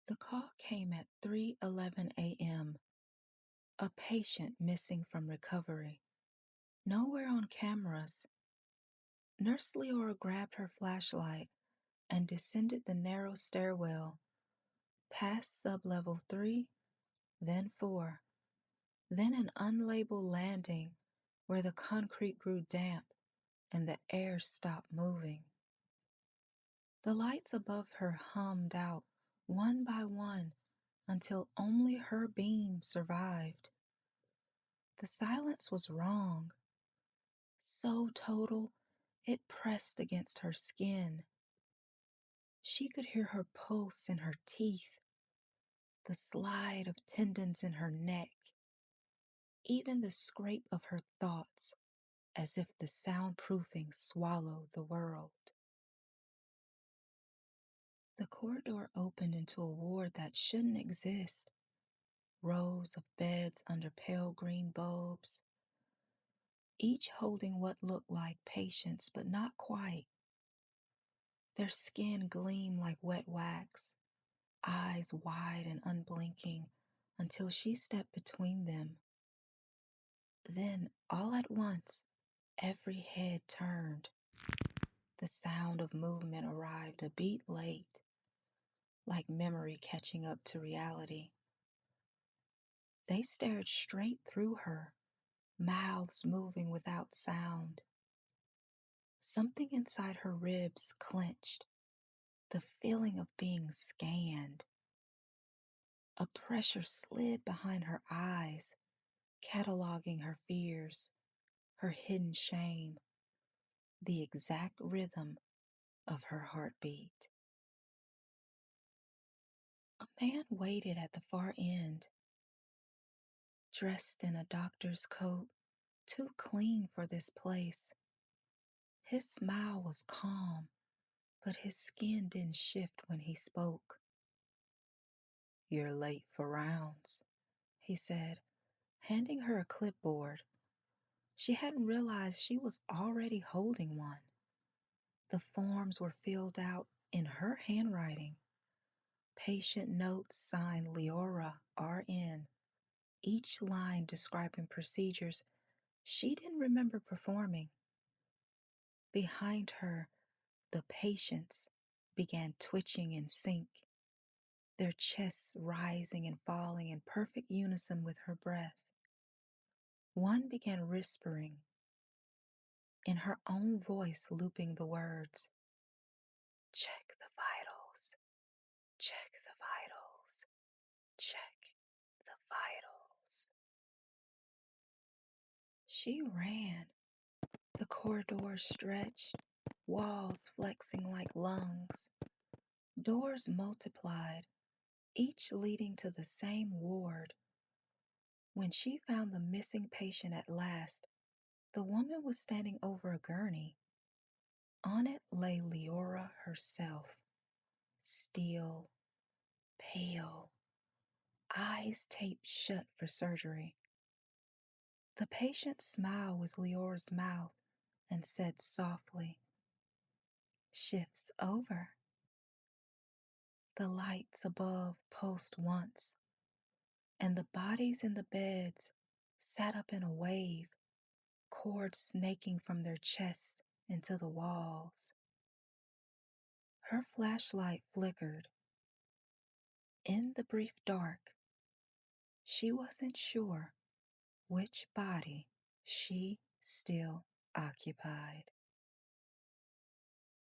The call came at 3:11 a.m. A patient missing from recovery. Nowhere on cameras. Nurse Liora grabbed her flashlight and descended the narrow stairwell, past sublevel 3, then 4, then an unlabeled landing where the concrete grew damp and the air stopped moving. The lights above her hummed out one by one until only her beam survived. The silence was wrong, so total it pressed against her skin. She could hear her pulse in her teeth, the slide of tendons in her neck, even the scrape of her thoughts, as if the soundproofing swallowed the world. The corridor opened into a ward that shouldn't exist. Rows of beds under pale green bulbs, each holding what looked like patients, but not quite. Their skin gleamed like wet wax, eyes wide and unblinking, until she stepped between them. Then, all at once, every head turned. The sound of movement arrived a beat late, like memory catching up to reality. They stared straight through her, mouths moving without sound. Something inside her ribs clenched, the feeling of being scanned. A pressure slid behind her eyes, cataloging her fears, her hidden shame, the exact rhythm of her heartbeat. A man waited at the far end, dressed in a doctor's coat, too clean for this place. His smile was calm, but his skin didn't shift when he spoke. "You're late for rounds," he said, handing her a clipboard. She hadn't realized she was already holding one. The forms were filled out in her handwriting. Patient notes signed Liora, RN, each line describing procedures she didn't remember performing. Behind her, the patients began twitching in sync, their chests rising and falling in perfect unison with her breath. One began whispering, in her own voice looping the words, "Check the vitals, check the vitals, check the vitals." She ran. The corridor stretched, walls flexing like lungs. Doors multiplied, each leading to the same ward. When she found the missing patient at last, the woman was standing over a gurney. On it lay Liora herself, still, pale, eyes taped shut for surgery. The patient smiled with Leora's mouth and said softly, "Shift's over." The lights above pulsed once, and the bodies in the beds sat up in a wave, cords snaking from their chests into the walls. Her flashlight flickered. In the brief dark, she wasn't sure which body she still occupied.